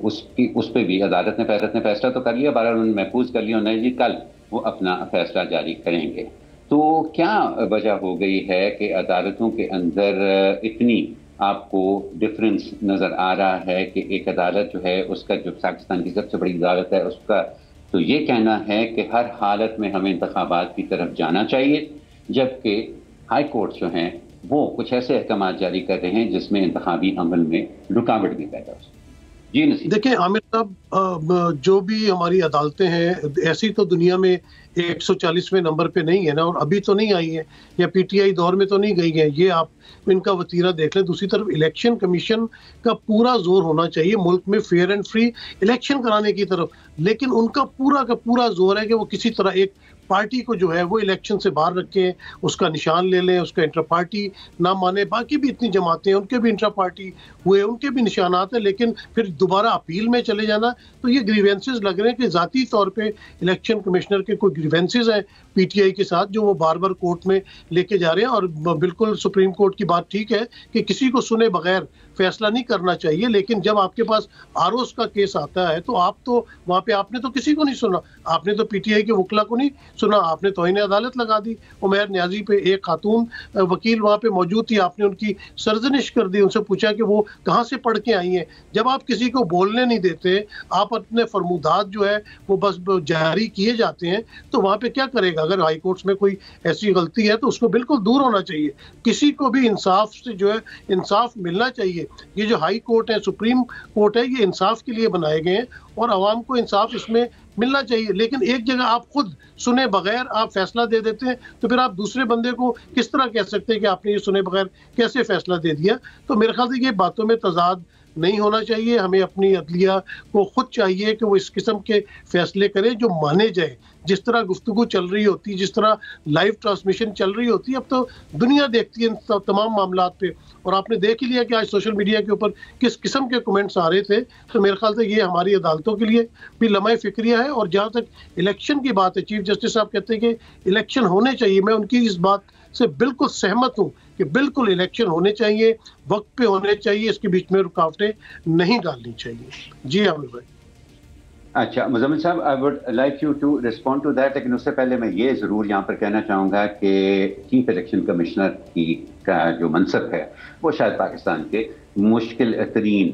उस पर भी अदालत ने फैसला तो कर लिया, 12 उन्होंने महफूज कर लिया, नहीं जी कल वो अपना फैसला जारी करेंगे। तो क्या वजह हो गई है कि अदालतों के अंदर इतनी आपको डिफरेंस नजर आ रहा है कि एक अदालत जो है उसका, जो पाकिस्तान की सबसे बड़ी अदालत है, उसका तो ये कहना है कि हर हालत में हमें इंतखाबात की तरफ जाना चाहिए, जबकि हाई कोर्ट जो हैं वो कुछ ऐसे अहकाम जारी कर रहे हैं जिसमें इंतखाबी अमल में रुकावट भी पैदा हो। जी नसीब। देखिए आमिर साहब, जो भी हमारी अदालतें हैं ऐसी तो दुनिया में 140वें नंबर पे नहीं है ना, और अभी तो नहीं आई है या पीटीआई दौर में तो नहीं गई है। ये आप इनका वतीरा देख लें। दूसरी तरफ इलेक्शन कमीशन का पूरा जोर होना चाहिए मुल्क में फेयर एंड फ्री इलेक्शन कराने की तरफ, लेकिन उनका पूरा का पूरा जोर है कि वो किसी तरह एक पार्टी को जो है वो इलेक्शन से बाहर रखें, उसका निशान ले लें, उसका इंटर पार्टी ना माने। बाकी भी इतनी जमातें हैं, उनके भी इंटर पार्टी हुए, उनके भी निशानात हैं, लेकिन फिर दोबारा अपील में चले जाना, तो ये ग्रीवेंसेस लग रहे हैं कि ज़ाती तौर पे इलेक्शन कमिश्नर के कोई ग्रीवेंसेस हैं पीटीआई के साथ जो वो बार बार कोर्ट में लेके जा रहे हैं। और बिल्कुल सुप्रीम कोर्ट की बात ठीक है कि किसी को सुने बगैर फैसला नहीं करना चाहिए, लेकिन जब आपके पास आरोस का केस आता है तो आप तो वहाँ पे आपने तो किसी को नहीं सुना, आपने तो पीटीआई के वकला को नहीं सुना, आपने तौहीन अदालत लगा दी। उमैर न्याजी पे एक खातून वकील वहाँ पे मौजूद थी, आपने उनकी सरजनिश कर दी, उनसे पूछा कि वो कहाँ से पढ़ के आई हैं। जब आप किसी को बोलने नहीं देते, आप अपने फरमुदात जो है वो बस जारी किए जाते हैं, तो वहाँ पे क्या करेगा? अगर हाई कोर्ट्स में कोई ऐसी गलती है तो उसको बिल्कुल दूर होना चाहिए। किसी को भी इंसाफ से जो है इंसाफ मिलना चाहिए। ये जो हाई कोर्ट है, सुप्रीम कोर्ट है, ये इंसाफ के लिए बनाए गए हैं और आवाम को इंसाफ इसमें मिलना चाहिए। लेकिन एक जगह आप खुद सुने बगैर आप फैसला दे देते हैं, तो फिर आप दूसरे बंदे को किस तरह कह सकते हैं कि आपने ये सुने बगैर कैसे फैसला दे दिया? तो मेरे ख्याल से ये बातों में तजाद नहीं होना चाहिए। हमें अपनी अदलिया को खुद चाहिए कि वो इस किस्म के फैसले करे जो माने जाए। जिस तरह गुफ्तगू चल रही होती है, जिस तरह लाइव ट्रांसमिशन चल रही होती है, अब तो दुनिया देखती है इन तमाम मामलात पे। और आपने देख ही लिया कि आज सोशल मीडिया के ऊपर किस किस्म के कमेंट्स आ रहे थे। तो मेरे ख्याल से ये हमारी अदालतों के लिए भी लम्हा फिक्रिया है। और जहाँ तक इलेक्शन की बात है, चीफ जस्टिस साहब कहते हैं कि इलेक्शन होने चाहिए। मैं उनकी इस बात से बिल्कुल सहमत हूँ कि बिल्कुल इलेक्शन होने चाहिए, वक्त पे होने चाहिए, इसके बीच में रुकावटें नहीं डालनी चाहिए। जी आमिर भाई। अच्छा मुज़म्मिल साहब, I would like you to respond to that, लेकिन उससे पहले मैं ये ज़रूर यहाँ पर कहना चाहूँगा कि चीफ इलेक्शन कमिश्नर का जो मनसब है वो शायद पाकिस्तान के मुश्किल तरीन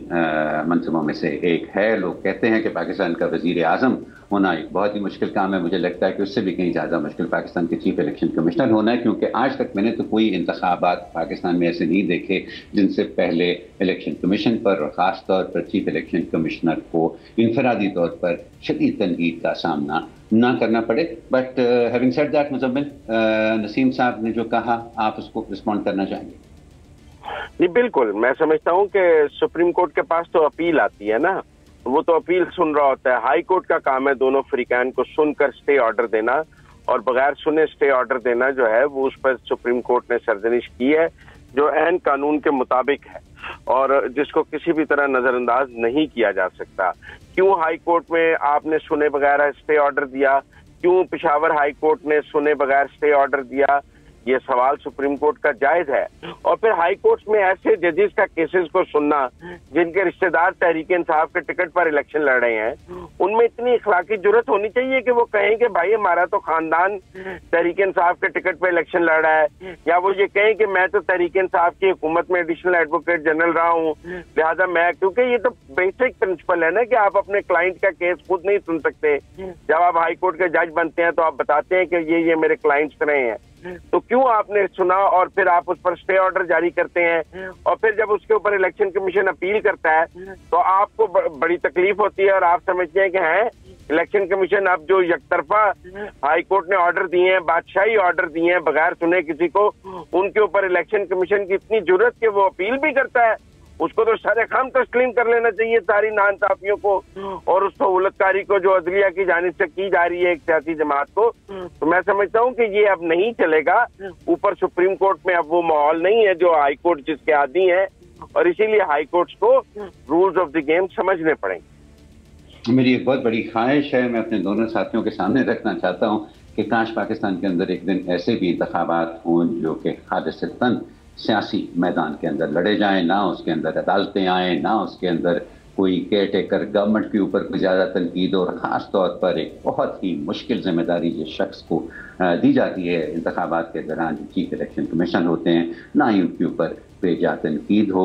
मनसबों में से एक है। लोग कहते हैं कि पाकिस्तान का वज़ीर आज़म होना एक बहुत ही मुश्किल काम है। मुझे लगता है कि उससे भी कहीं ज़्यादा मुश्किल पाकिस्तान के चीफ इलेक्शन कमिश्नर होना है, क्योंकि आज तक मैंने तो कोई इंतखाबात पाकिस्तान में ऐसे नहीं देखे जिनसे पहले इलेक्शन कमीशन पर और ख़ास तौर पर चीफ इलेक्शन कमिश्नर को इनफरादी तौर पर शदीद तनकीद का सामना ना करना पड़े। But having said that, Muzammil, Naseem साहब ने जो कहा आप उसको रिस्पॉन्ड करना चाहेंगे? जी बिल्कुल, मैं समझता हूँ कि सुप्रीम कोर्ट के पास तो अपील आती है ना, वो तो अपील सुन रहा होता है। हाई कोर्ट का काम है दोनों फ्रीकैन को सुनकर स्टे ऑर्डर देना, और बगैर सुने स्टे ऑर्डर देना जो है वो उस पर सुप्रीम कोर्ट ने सर्जनिश की है, जो ऐन कानून के मुताबिक है और जिसको किसी भी तरह नजरअंदाज नहीं किया जा सकता। क्यों हाई कोर्ट में आपने सुने बगैर स्टे ऑर्डर दिया? क्यों पेशावर हाई कोर्ट ने सुने बगैर स्टे ऑर्डर दिया? ये सवाल सुप्रीम कोर्ट का जायज है। और फिर हाई कोर्ट में ऐसे जजेस का केसेस को सुनना जिनके रिश्तेदार तहरीक इंसाफ के टिकट पर इलेक्शन लड़ रहे हैं, उनमें इतनी इखलाकी जुर्रत होनी चाहिए कि वो कहें कि भाई हमारा तो खानदान तहरीक इंसाफ के टिकट पर इलेक्शन लड़ रहा है, या वो ये कहें कि मैं तो तहरीक इंसाफ की हुकूमत में एडिशनल एडवोकेट जनरल रहा हूँ, लिहाजा मैं, क्योंकि ये तो बेसिक प्रिंसिपल है ना कि आप अपने क्लाइंट का केस खुद नहीं सुन सकते। जब आप हाई कोर्ट के जज बनते हैं तो आप बताते हैं कि ये मेरे क्लाइंट्स रहे हैं, तो क्यों आपने सुना और फिर आप उस पर स्टे ऑर्डर जारी करते हैं, और फिर जब उसके ऊपर इलेक्शन कमीशन अपील करता है तो आपको बड़ी तकलीफ होती है और आप समझते हैं कि हैं इलेक्शन कमीशन अब जो यकतरफा हाई कोर्ट ने ऑर्डर दिए हैं, बादशाही ऑर्डर दिए हैं बगैर सुने किसी को, उनके ऊपर इलेक्शन कमीशन की इतनी जुर्रत कि वो अपील भी करता है। उसको तो सरेआम तस्लीम कर लेना चाहिए सारी नाइंसाफियों को और उस सहूलतकारी को जो अदलिया की जानिब से की जा रही है एक सियासी जमात को। तो मैं समझता हूँ कि ये अब नहीं चलेगा। ऊपर सुप्रीम कोर्ट में अब वो माहौल नहीं है जो हाई कोर्ट जिसके आदी है, और इसीलिए हाई कोर्ट्स को रूल्स ऑफ द गेम समझने पड़ेंगे। मेरी एक बहुत बड़ी ख्वाहिश है, मैं अपने दोनों साथियों के सामने रखना चाहता हूँ कि काश पाकिस्तान के अंदर एक दिन ऐसे भी इंतखाबात हों जो कि खालिसतन सियासी मैदान के अंदर लड़े जाएं, ना उसके अंदर अदालतें आए, ना उसके अंदर कोई केयर टेकर गवर्नमेंट के ऊपर कोई ज़्यादा तनकीद, और ख़ास तौर पर एक बहुत ही मुश्किल जिम्मेदारी जिस शख्स को दी जाती है इंतखाबात के दौरान, जो चीफ इलेक्शन कमीशन होते हैं, ना ही उनके ऊपर बेजा तनकीद हो।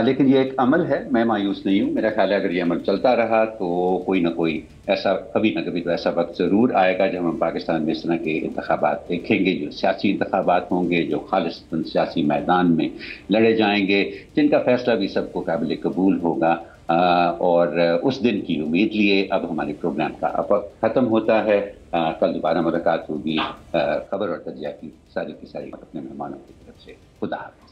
लेकिन ये एक अमल है, मैं मायूस नहीं हूँ। मेरा ख्याल है अगर ये अमल चलता रहा तो कोई ना कोई ऐसा कभी ना कभी तो ऐसा वक्त ज़रूर आएगा जब हम पाकिस्तान में इस तरह के इंतखाबात देखेंगे, जो सियासी इंतखाबात होंगे, जो खालिस्तान सियासी मैदान में लड़े जाएंगे, जिनका फैसला भी सबको काबिल कबूल होगा। और उस दिन की उम्मीद लिए अब हमारे प्रोग्राम का अब ख़त्म होता है। कल दोबारा मुलाकात होगी खबर और तजिया की सारी अपने मेहमानों की तरफ से। खुदा हाफ़िज़।